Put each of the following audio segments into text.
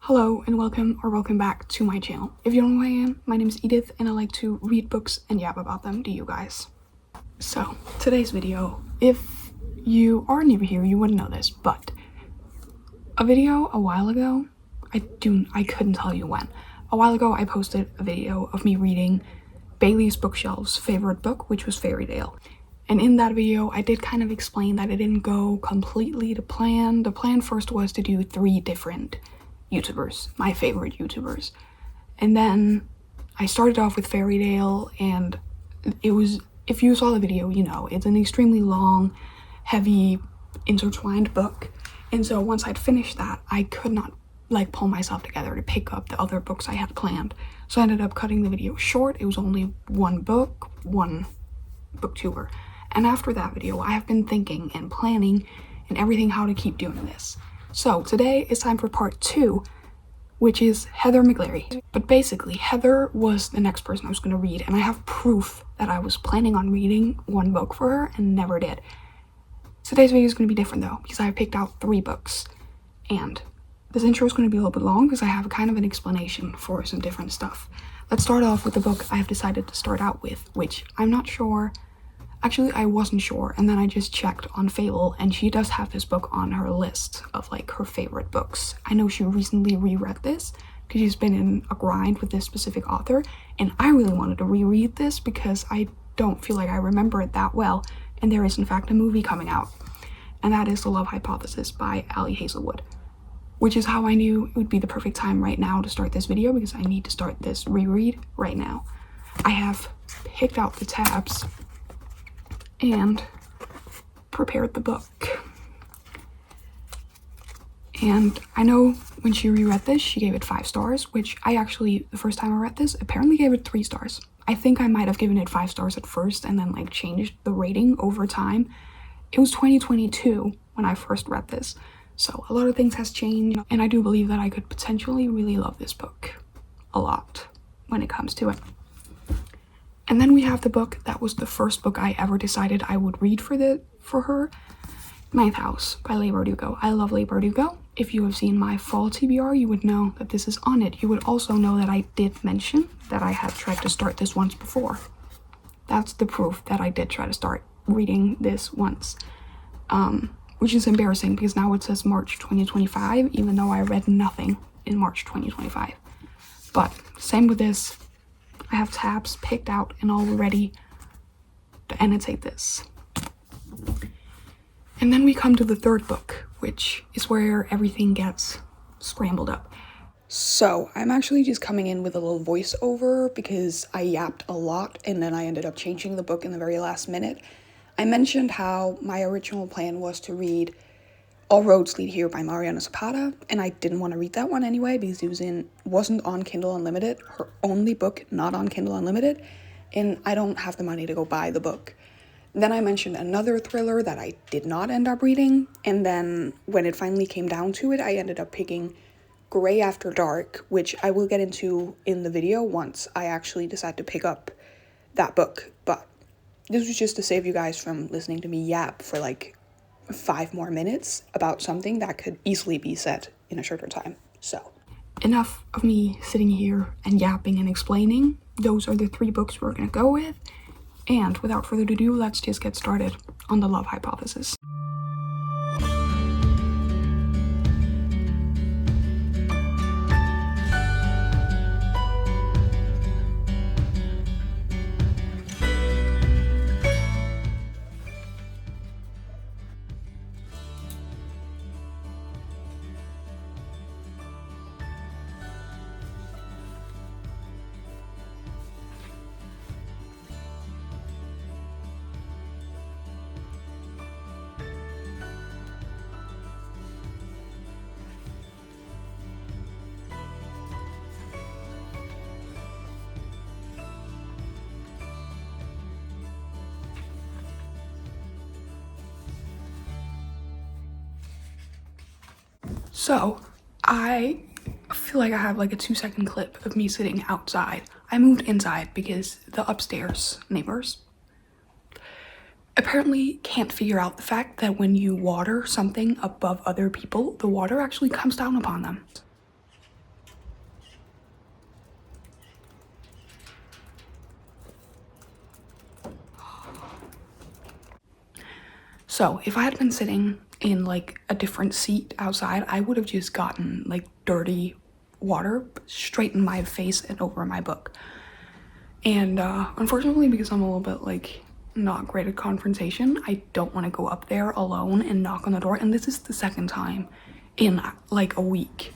Hello and welcome back to my channel. If you don't know who I am, my name is Edith and I like to read books and yap about them to you guys. So today's video, if you are new here, you wouldn't know this, but a video a while ago, I couldn't tell you when. A while ago I posted a video of me reading Bailey's bookshelf's favorite book, which was Fairy Tale. And in that video, I did kind of explain that it didn't go completely to plan. The plan first was to do 3 different YouTubers, my favorite YouTubers. And then I started off with Fairy Tale, and it was, if you saw the video, you know, it's an extremely long, heavy, intertwined book. And so once I'd finished that, I could not pull myself together to pick up the other books I had planned. So I ended up cutting the video short. It was only one book, one booktuber. And after that video, I have been thinking and planning and everything how to keep doing this. So today is time for part 2, which is Heather McLary. But basically, Heather was the next person I was going to read, and I have proof that I was planning on reading one book for her and never did. Today's video is going to be different though, because I have picked out 3 books. And this intro is going to be a little bit long because I have kind of an explanation for some different stuff. Let's start off with the book I have decided to start out with, which I'm not sure. Actually, I wasn't sure, and then I just checked on Fable, and she does have this book on her list of her favorite books. I know she recently reread this because she's been in a grind with this specific author, and I really wanted to reread this because I don't feel like I remember it that well, and there is in fact a movie coming out, and that is The Love Hypothesis by Ali Hazelwood, which is how I knew it would be the perfect time right now to start this video because I need to start this reread right now. I have picked out the tabs and prepared the book. And I know when she reread this, she gave it 5 stars, which I actually, the first time I read this, apparently gave it 3 stars. I think I might have given it 5 stars at first and then changed the rating over time. It was 2022 when I first read this, so a lot of things has changed, and I do believe that I could potentially really love this book a lot when it comes to it. And then we have the book that was the first book I ever decided I would read for her, Ninth House by Leigh Bardugo. I love Leigh Bardugo. If you have seen my fall TBR, you would know that this is on it. You would also know that I did mention that I had tried to start this once before. That's the proof that I did try to start reading this once. Which is embarrassing because now it says March 2025, even though I read nothing in March 2025. But same with this. I have tabs picked out and all ready to annotate this. And then we come to the third book, which is where everything gets scrambled up. So I'm actually just coming in with a little voiceover because I yapped a lot and then I ended up changing the book in the very last minute. I mentioned how my original plan was to read All Roads Lead Here by Mariana Zapata, and I didn't want to read that one anyway because it wasn't on Kindle Unlimited, her only book not on Kindle Unlimited, and I don't have the money to go buy the book. Then I mentioned another thriller that I did not end up reading, and then when it finally came down to it, I ended up picking Grey After Dark, which I will get into in the video once I actually decide to pick up that book, but this was just to save you guys from listening to me yap for 5 more minutes about something that could easily be said in a shorter time. So enough of me sitting here and yapping and explaining. Those are the 3 books we're gonna go with, and without further ado, let's just get started on The Love Hypothesis. So, I feel like I have a 2-second clip of me sitting outside. I moved inside because the upstairs neighbors apparently can't figure out the fact that when you water something above other people, the water actually comes down upon them. So if I had been sitting in like a different seat outside, I would have just gotten like dirty water straight in my face and over my book. And unfortunately, because I'm a little bit like not great at confrontation, I don't want to go up there alone and knock on the door. And this is the second time in like a week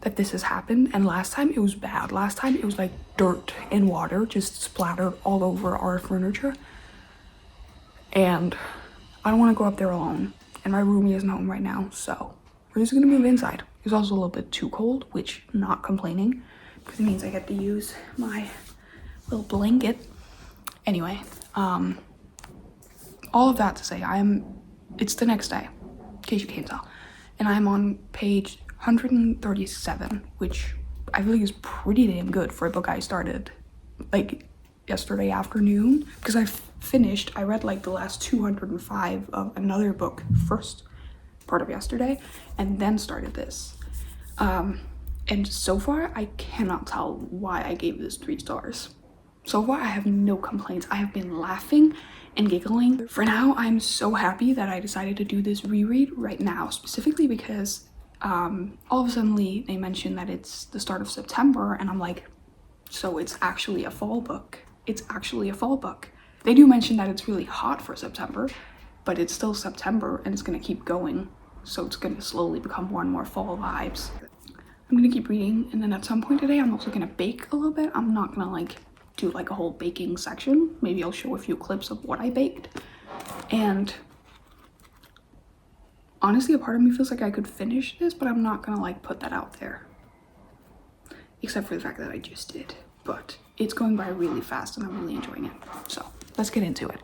that this has happened. And last time it was bad. Last time it was like dirt and water just splattered all over our furniture. And I don't want to go up there alone. And my roomie isn't home right now, so we're just gonna move inside. It's also a little bit too cold, which not complaining, because it means I get to use my little blanket. Anyway, all of that to say, it's the next day, in case you can't tell, and I'm on page 137, which I feel like is pretty damn good for a book I started like yesterday afternoon, because I read like the last 205 of another book first part of yesterday and then started this. And so far I cannot tell why I gave this 3 stars. So far I have no complaints. I have been laughing and giggling. For now, I'm so happy that I decided to do this reread right now, specifically because all of a sudden they mentioned that it's the start of September, and I'm like, so it's actually a fall book. It's actually a fall book. They do mention that it's really hot for September, but it's still September and it's gonna keep going. So it's gonna slowly become more and more fall vibes. I'm gonna keep reading, and then at some point today, I'm also gonna bake a little bit. I'm not gonna like do like a whole baking section. Maybe I'll show a few clips of what I baked. And honestly, a part of me feels like I could finish this, but I'm not gonna like put that out there. Except for the fact that I just did. But it's going by really fast and I'm really enjoying it. So let's get into it.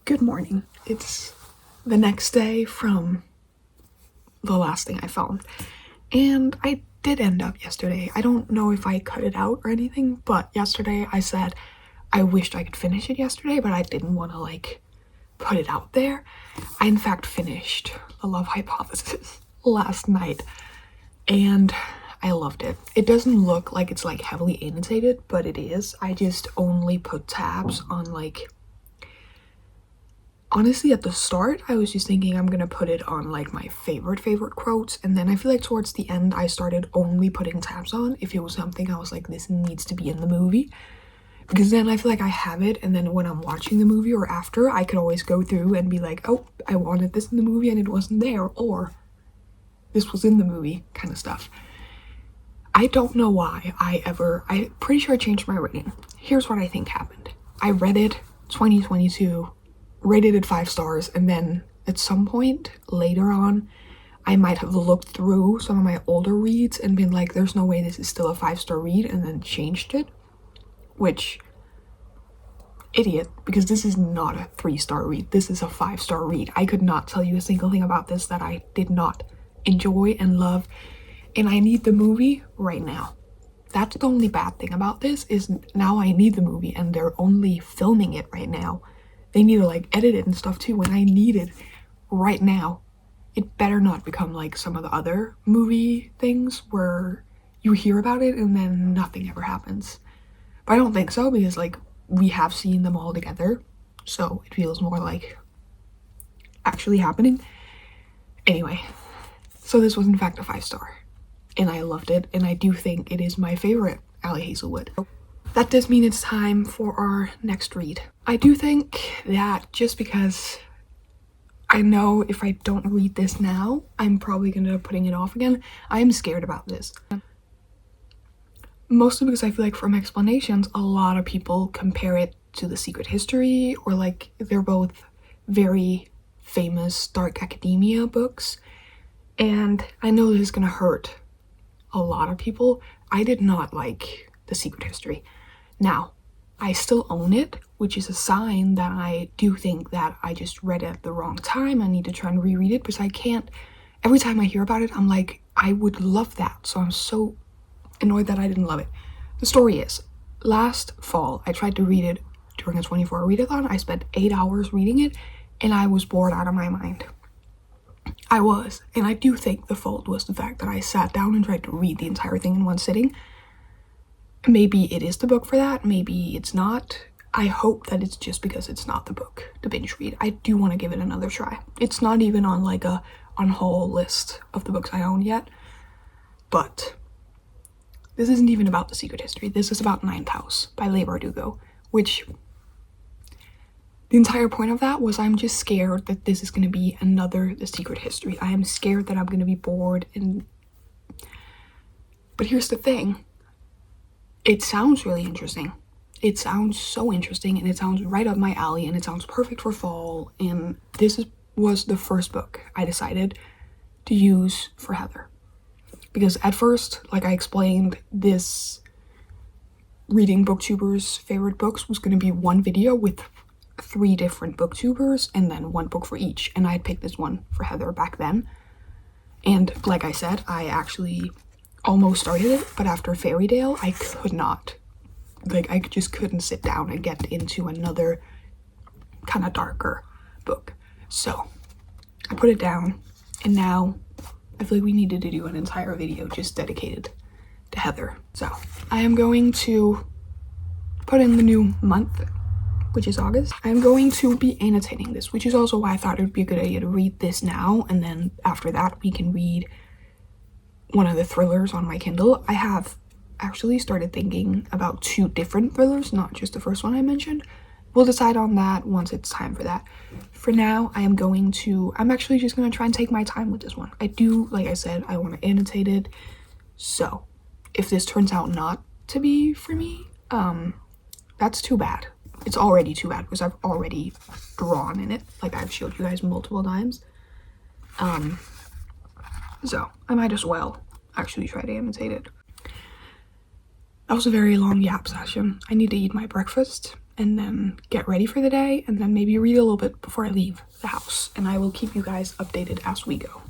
Good morning. It's the next day from the last thing I filmed, and I did end up yesterday. I don't know if I cut it out or anything, but yesterday I said I wished I could finish it yesterday, but I didn't want to like put it out there. I in fact finished The Love Hypothesis last night and I loved it. It doesn't look like it's like heavily annotated, but it is. I just only put tabs on like, honestly, at the start, I was just thinking I'm gonna put it on like my favorite quotes, and then I feel like towards the end, I started only putting tabs on if it was something I was like, this needs to be in the movie. Because then I feel like I have it, and then when I'm watching the movie or after, I could always go through and be like, oh, I wanted this in the movie and it wasn't there, or this was in the movie, kind of stuff. I don't know why I'm pretty sure I changed my rating. Here's what I think happened. I read it 2022, rated it 5 stars, and then at some point later on I might have looked through some of my older reads and been like, there's no way this is still a 5-star read, and then changed it, which, idiot, because this is not a 3-star read, this is a 5-star read. I could not tell you a single thing about this that I did not enjoy and love, and I need the movie right now. That's the only bad thing about this, is now I need the movie and they're only filming it right now. They need to like edit it and stuff too, and I need it right now. It better not become like some of the other movie things where you hear about it and then nothing ever happens. But I don't think so, because like we have seen them all together, so it feels more like actually happening. Anyway, so this was in fact a 5-star, and I loved it, and I do think it is my favorite Ali Hazelwood. That does mean it's time for our next read. I do think that just because I know if I don't read this now, I'm probably gonna end up putting it off again, I am scared about this. Mostly because I feel like from explanations, a lot of people compare it to The Secret History, or like they're both very famous dark academia books. And I know this is gonna hurt a lot of people. I did not like The Secret History. Now, I still own it, which is a sign that I do think that I just read it at the wrong time. I need to try and reread it, because I can't, every time I hear about it, I'm like, I would love that. So I'm so annoyed that I didn't love it. The story is, last fall, I tried to read it during a 24-hour readathon. I spent 8 hours reading it, and I was bored out of my mind. I was, and I do think the fault was the fact that I sat down and tried to read the entire thing in one sitting. Maybe it is the book for that, maybe it's not. I hope that it's just because it's not the book to binge read. I do want to give it another try. It's not even on like a on-haul list of the books I own yet, but this isn't even about The Secret History. This is about Ninth House by Leigh Bardugo, which the entire point of that was I'm just scared that this is going to be another The Secret History. I am scared that I'm going to be bored, but here's the thing. It sounds really interesting. It sounds so interesting, and it sounds right up my alley, and it sounds perfect for fall, and was the first book I decided to use for Heather. Because at first, like I explained, this reading booktubers' favorite books was going to be one video with 3 different booktubers and then 1 book for each, and I had picked this one for Heather back then. And like I said, I actually almost started it, but after Fairy I could not. Like, I just couldn't sit down and get into another kind of darker book. So I put it down, and now I feel like we needed to do an entire video just dedicated to Heather. So I am going to put in the new month, which is August. I'm going to be annotating this, which is also why I thought it would be a good idea to read this now, and then after that we can read one of the thrillers on my Kindle. I have actually started thinking about 2 different thrillers, not just the first one I mentioned. We'll decide on that once it's time for that. For now, I'm actually just going to try and take my time with this one. I do, like I said, I want to annotate it. So if this turns out not to be for me, that's too bad. It's already too bad because I've already drawn in it, like I've showed you guys multiple times. So I might as well actually try to annotate it. That was a very long yap session. I need to eat my breakfast and then get ready for the day, and then maybe read a little bit before I leave the house, and I will keep you guys updated as we go.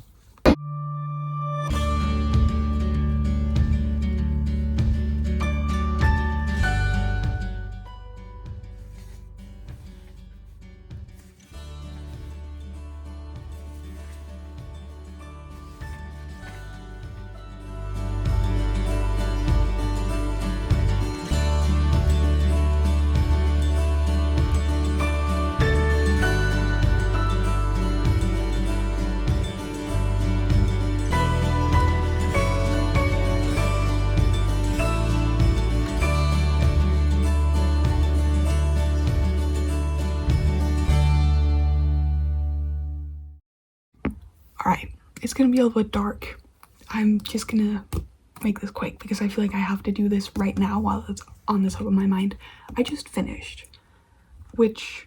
Alright, it's gonna be a little bit dark. I'm just gonna make this quick because I feel like I have to do this right now while it's on the top of my mind. I just finished, which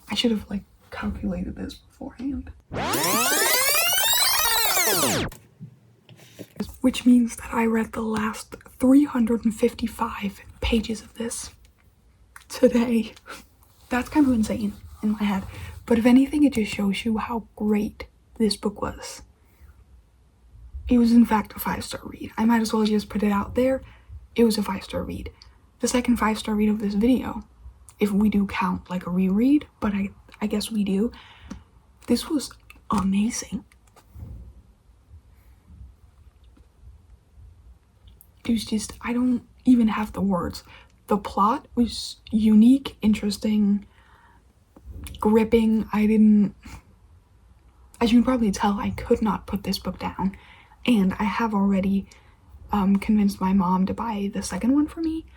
I should have like calculated this beforehand. Which means that I read the last 355 pages of this today. That's kind of insane in my head. But if anything, it just shows you how great this book was. It was in fact a 5-star read. I might as well just put it out there. It was a 5-star read. The second 5-star read of this video, if we do count like a reread, but I guess we do. This was amazing. It was just, I don't even have the words. The plot was unique, interesting, gripping. As you can probably tell, I could not put this book down, and I have already convinced my mom to buy the second one for me.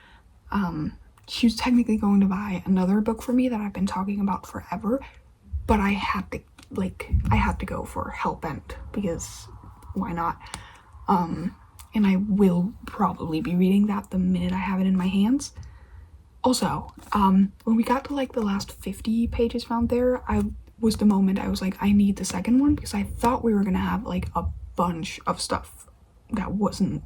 She was technically going to buy another book for me that I've been talking about forever, but I had to go for Hellbent because why not? And I will probably be reading that the minute I have it in my hands. Also, when we got to like the last 50 pages found there, was the moment I was like, I need the second one, because I thought we were gonna have like a bunch of stuff that wasn't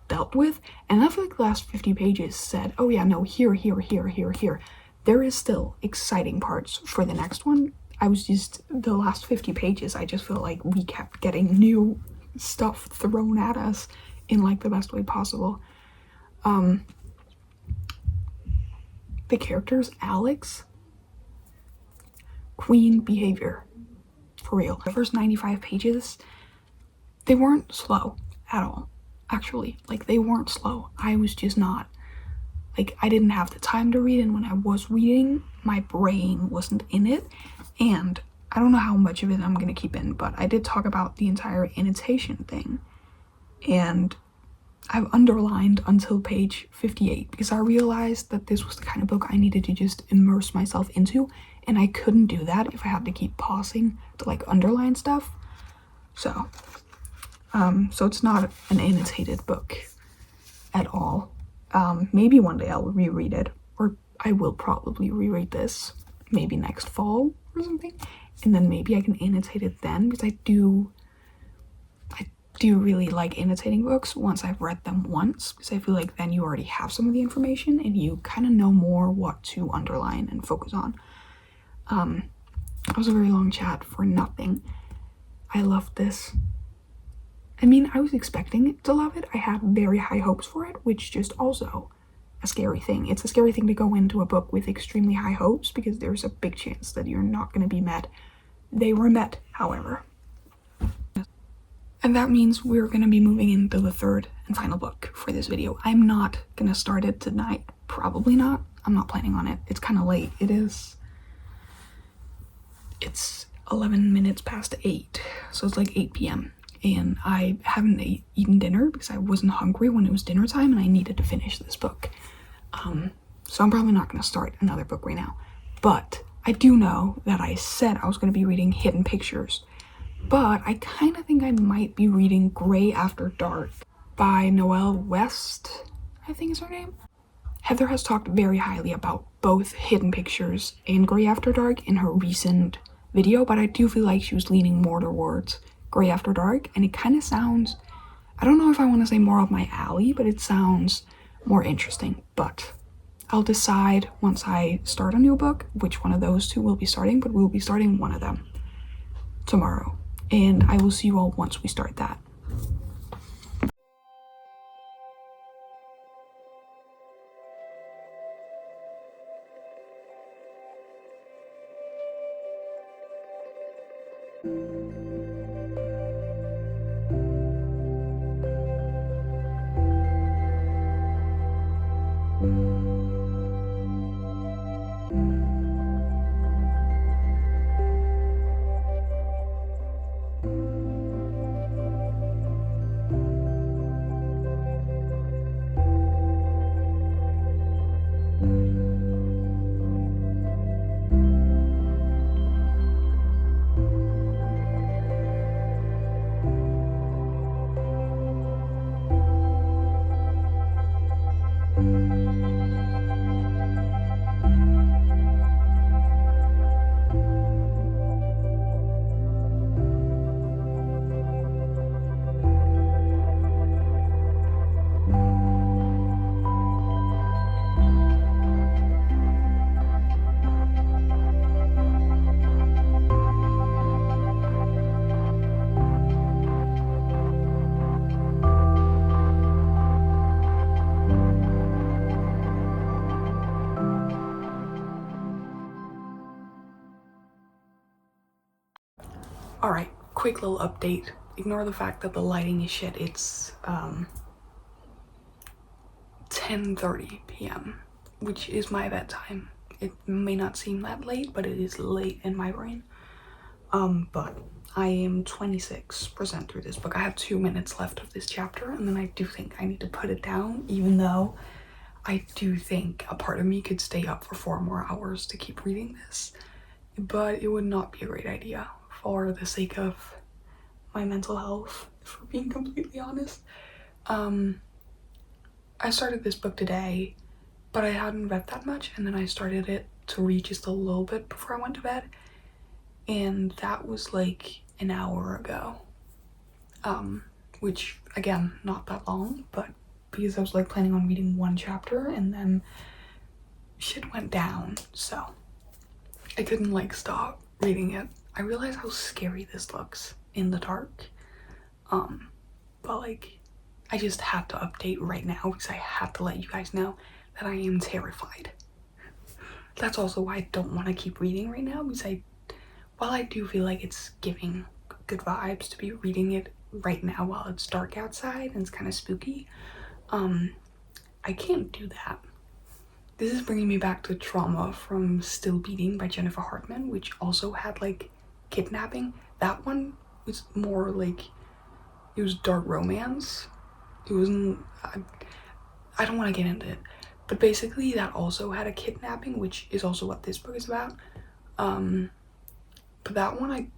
dealt with, and I feel like the last 50 pages said, oh yeah, no, here. There is still exciting parts for the next one. The last 50 pages, I just feel like we kept getting new stuff thrown at us, in like the best way possible. The characters, Alex, queen behavior, for real. The first 95 pages, they weren't slow at all, actually. Like, they weren't slow. I was just not, like, I didn't have the time to read, and when I was reading, my brain wasn't in it. And I don't know how much of it I'm gonna keep in, but I did talk about the entire annotation thing, and I've underlined until page 58 because I realized that this was the kind of book I needed to just immerse myself into, and I couldn't do that if I had to keep pausing to like underline stuff. So it's not an annotated book at all. Maybe one day I'll reread it, or I will probably reread this maybe next fall or something, and then maybe I can annotate it then, because I do really like annotating books once I've read them once, because I feel like then you already have some of the information and you kind of know more what to underline and focus on. That was a very long chat for nothing. I loved this. I mean, I was expecting to love it. I had very high hopes for it, which just also a scary thing. It's a scary thing to go into a book with extremely high hopes, because there's a big chance that you're not going to be met. They were met, however. And that means we're going to be moving into the third and final book for this video. I'm not going to start it tonight. Probably not. I'm not planning on it. It's kind of late. It's 11 minutes past 8. So it's like 8 p.m. And I haven't eaten dinner because I wasn't hungry when it was dinner time, and I needed to finish this book. So I'm probably not going to start another book right now. But I do know that I said I was going to be reading Hidden Pictures. But I kind of think I might be reading Grey After Dark by Noelle West, I think is her name. Heather has talked very highly about both Hidden Pictures and Grey After Dark in her recent video, but I do feel like she was leaning more towards Grey After Dark, and it kind of sounds, I don't know if I want to say more up my alley, but it sounds more interesting. But I'll decide once I start a new book which one of those two we'll be starting, but we'll be starting one of them tomorrow. And I will see you all once we start that. Alright, quick little update. Ignore the fact that the lighting is shit. It's 10:30 p.m., which is my bedtime. It may not seem that late, but it is late in my brain. But I am 26% through this book. I have 2 minutes left of this chapter, and then I do think I need to put it down, even though I do think a part of me could stay up for 4 more hours to keep reading this. But it would not be a great idea for the sake of my mental health, for being completely honest. I started this book today, but I hadn't read that much, and then I started it to read just a little bit before I went to bed, and that was like an hour ago. Which, again, not that long, but because I was like planning on reading 1 chapter, and then shit went down, so I couldn't like stop reading it. I realize how scary this looks in the dark, but like I just had to update right now because I had to let you guys know that I am terrified. That's also why I don't want to keep reading right now, because while I do feel like it's giving good vibes to be reading it right now while it's dark outside and it's kind of spooky, I can't do that. This is bringing me back to trauma from Still Beating by Jennifer Hartman, which also had like kidnapping. That one was more like, it was dark romance. It wasn't, I don't want to get into it, but basically that also had a kidnapping, which is also what this book is about. But that one I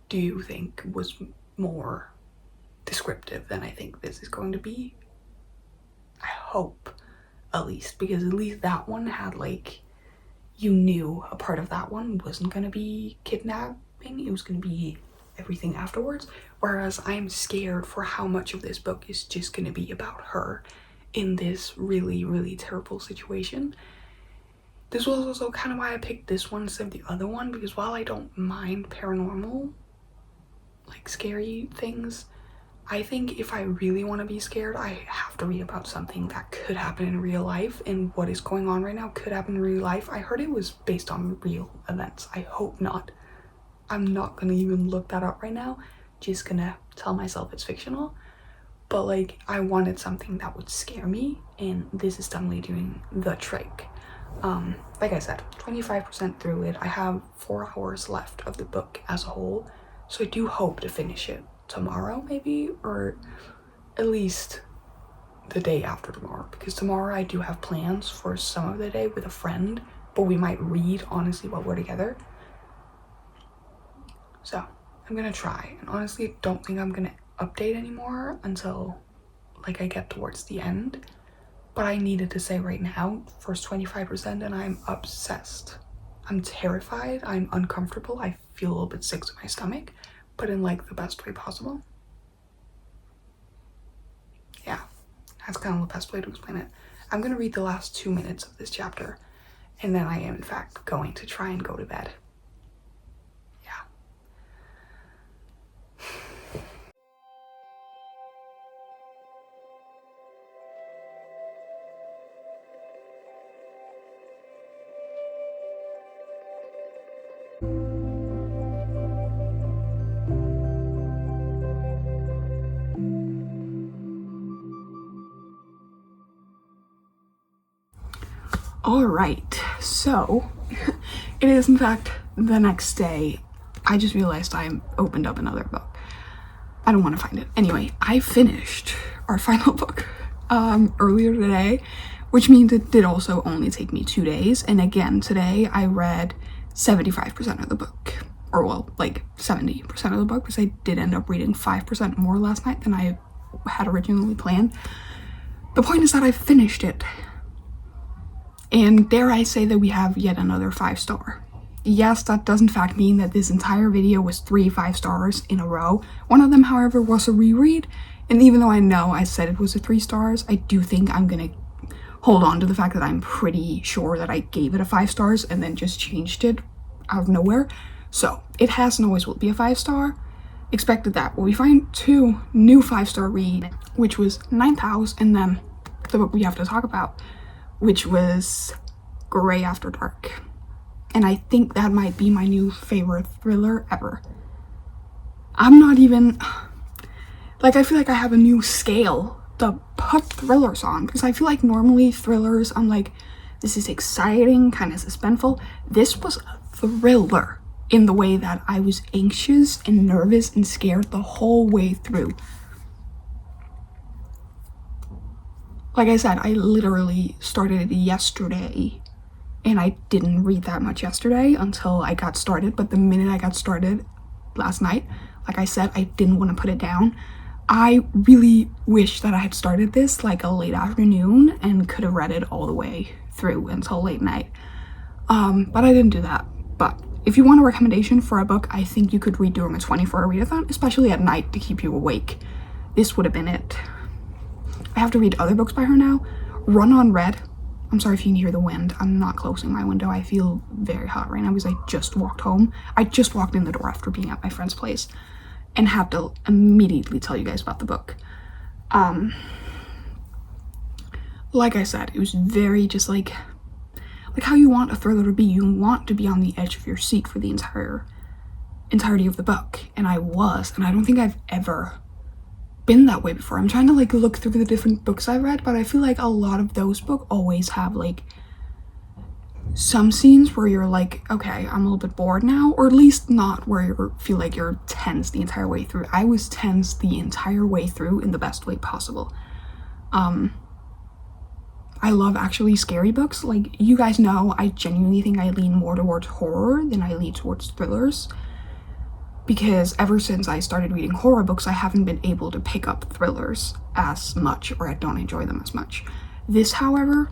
do think was more descriptive than I think this is going to be. I hope, at least, because at least that one had like, you knew a part of that one wasn't going to be kidnapping, it was going to be everything afterwards, whereas I'm scared for how much of this book is just going to be about her in this really, really terrible situation. This was also kind of why I picked this one instead of the other one, because while I don't mind paranormal, like scary things, I think if I really want to be scared, I have to read about something that could happen in real life, and what is going on right now could happen in real life. I heard it was based on real events. I hope not. I'm not gonna even look that up right now, just gonna tell myself it's fictional. But like, I wanted something that would scare me, and this is definitely doing the trick. Like I said, 25% through it. I have 4 hours left of the book as a whole, so I do hope to finish it tomorrow maybe, or at least the day after tomorrow, because tomorrow I do have plans for some of the day with a friend, but we might read honestly while we're together. So I'm gonna try, and honestly don't think I'm gonna update anymore until like I get towards the end, but I needed to say right now, first 25%, and I'm obsessed. I'm terrified, I'm uncomfortable, I feel a little bit sick to my stomach, but in like the best way possible. Yeah, that's kind of the best way to explain it. I'm gonna read the last 2 minutes of this chapter, and then I am in fact going to try and go to bed. Alright, so it is in fact the next day. I just realized I opened up another book. I don't want to find it. Anyway, I finished our final book earlier today, which means it did also only take me 2 days. And again, today I read 75% of the book, or well, like 70% of the book, because I did end up reading 5% more last night than I had originally planned. The point is that I finished it. And dare I say that we have yet another 5-star. Yes, that does in fact mean that this entire video was 3 5-stars in a row. One of them, however, was a reread. And even though I know I said it was a 3 stars, I do think I'm gonna hold on to the fact that I'm pretty sure that I gave it a 5 stars and then just changed it out of nowhere. So it has and always will be a 5-star. Expected that. Well, we find 2 new 5-star read, which was Ninth House, and then the book we have to talk about, which was Grey After Dark. And I think that might be my new favorite thriller ever. I'm not even, like, I feel like I have a new scale to put thrillers on, because I feel like normally thrillers, I'm like, this is exciting, kind of suspenseful. This was a thriller in the way that I was anxious and nervous and scared the whole way through. Like I said, I literally started it yesterday, and I didn't read that much yesterday until I got started. But the minute I got started last night, like I said, I didn't want to put it down. I really wish that I had started this like a late afternoon and could have read it all the way through until late night. But I didn't do that. But if you want a recommendation for a book I think you could read during a 24-hour readathon, especially at night to keep you awake, this would have been it. I have to read other books by her now. Run on Red. I'm sorry if you can hear the wind. I'm not closing my window. I feel very hot right now because I just walked home. I just walked in the door after being at my friend's place and had to immediately tell you guys about the book. like I said, it was very just like how you want a thriller to be. You want to be on the edge of your seat for the entirety of the book, and I was, and I don't think I've ever been that way before. I'm trying to like look through the different books I read, but I feel like a lot of those books always have like some scenes where you're like, okay, I'm a little bit bored now, or at least not where you feel like you're tense the entire way through. I was tense the entire way through in the best way possible. I love actually scary books. Like, you guys know, I genuinely think I lean more towards horror than I lean towards thrillers, because ever since I started reading horror books, I haven't been able to pick up thrillers as much, or I don't enjoy them as much. This, however,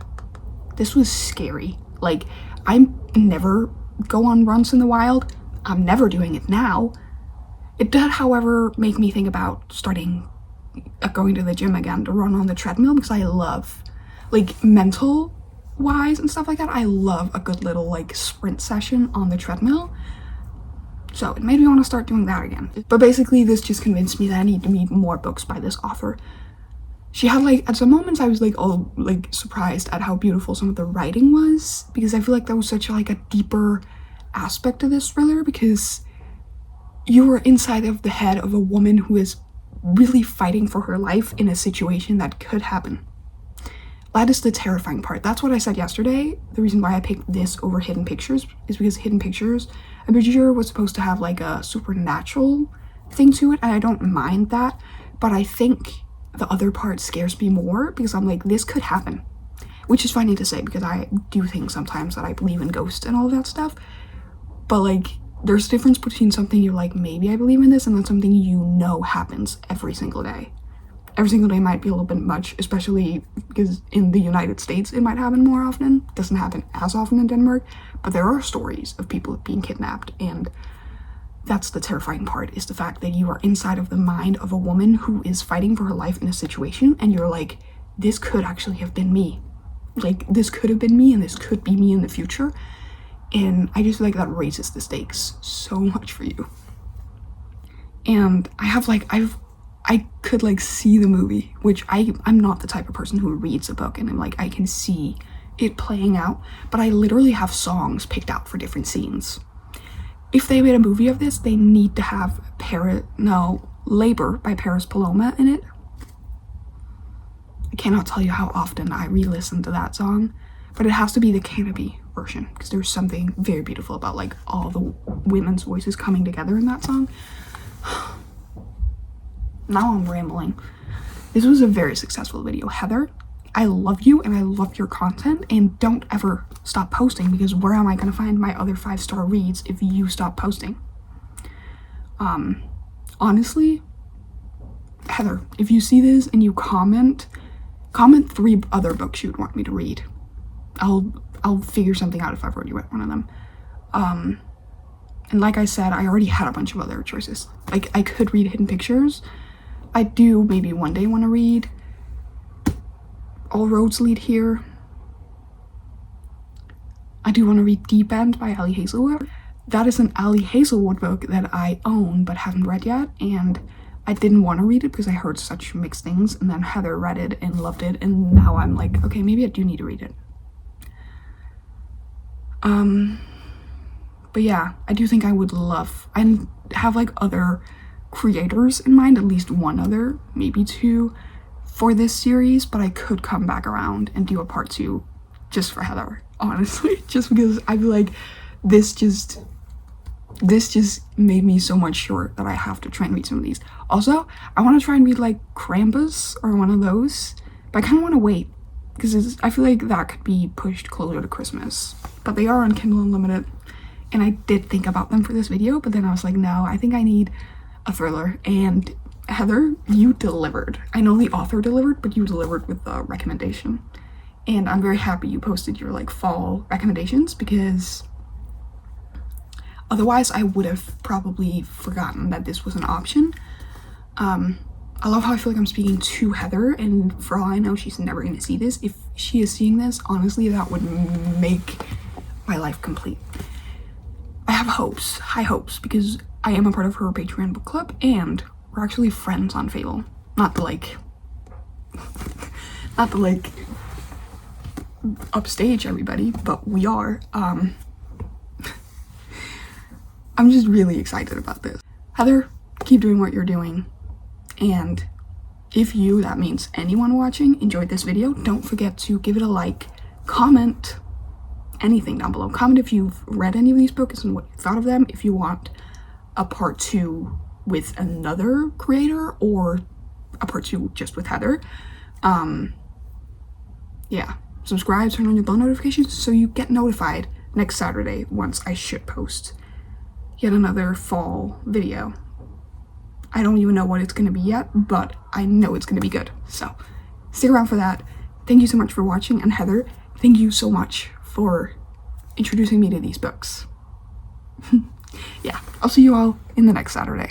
this was scary. Like, I never go on runs in the wild. I'm never doing it now. It did, however, make me think about starting going to the gym again to run on the treadmill, because I love, like, mental wise and stuff like that, I love a good little like sprint session on the treadmill. So it made me want to start doing that again. But basically this just convinced me that I need to read more books by this author. She had like, at some moments I was like all like surprised at how beautiful some of the writing was, because I feel like that was such like a deeper aspect of this thriller, because you were inside of the head of a woman who is really fighting for her life in a situation that could happen. That is the terrifying part. That's what I said yesterday. The reason why I picked this over Hidden Pictures is because Hidden Pictures, I'm pretty sure, was supposed to have like a supernatural thing to it, and I don't mind that, but I think the other part scares me more, because I'm like, this could happen, which is funny to say because I do think sometimes that I believe in ghosts and all of that stuff, but like, there's a difference between something you're like, maybe I believe in this, and then something you know happens every single day. Every single day might be a little bit much, especially because in the United States it might happen more often. It doesn't happen as often in Denmark, but there are stories of people being kidnapped, and that's the terrifying part, is the fact that you are inside of the mind of a woman who is fighting for her life in a situation, and you're like, this could actually have been me. Like, this could have been me, and this could be me in the future. And I just feel like that raises the stakes so much for you. And I have like, I could like see the movie, which I'm not the type of person who reads a book and I'm like, I can see it playing out, but I literally have songs picked out for different scenes. If they made a movie of this, they need to have Labor by Paris Paloma in it. I cannot tell you how often I re-listen to that song, but it has to be the Canopy version, because there's something very beautiful about like all the women's voices coming together in that song. Now I'm rambling. This was a very successful video. Heather, I love you and I love your content, and don't ever stop posting, because where am I going to find my other 5-star reads if you stop posting? Honestly, Heather, if you see this and you comment 3 other books you would want me to read. I'll figure something out if I've already read one of them. And like I said, I already had a bunch of other choices. Like, I could read Hidden Pictures. I do maybe one day want to read All Roads Lead Here. I do want to read Deep End by Ali Hazelwood. That is an Ali Hazelwood book that I own but haven't read yet, and I didn't want to read it because I heard such mixed things, and then Heather read it and loved it, and now I'm like, okay, maybe I do need to read it. But yeah, I do think I would love, I have like other creators in mind, at least one other, maybe 2 for this series, but I could come back around and do a part 2 just for Heather, honestly, just because I feel like this just made me so much sure that I have to try and read some of these. Also, I want to try and read like Krampus or one of those, but I kind of want to wait, because I feel like that could be pushed closer to Christmas, but they are on Kindle Unlimited, and I did think about them for this video, but then I was like, no, I think I need a thriller, and Heather, you delivered. I know the author delivered, but you delivered with the recommendation, and I'm very happy you posted your like fall recommendations, because otherwise I would have probably forgotten that this was an option. I love how I feel like I'm speaking to Heather, and for all I know, she's never going to see this. If she is seeing this, honestly, that would make my life complete. I have hopes, high hopes, because I am a part of her Patreon book club, and we're actually friends on Fable. Not the like upstage everybody, but we are. I'm just really excited about this. Heather, keep doing what you're doing. And if you, that means anyone watching, enjoyed this video, don't forget to give it a like, comment anything down below. Comment if you've read any of these books and what you thought of them, if you want a part 2 with another creator or a part 2 just with Heather. Yeah, subscribe, turn on your bell notifications so you get notified next Saturday once I should post yet another fall video. I don't even know what it's going to be yet, but I know it's going to be good. So stick around for that. Thank you so much for watching, and Heather, thank you so much for introducing me to these books. Yeah, I'll see you all in the next Saturday.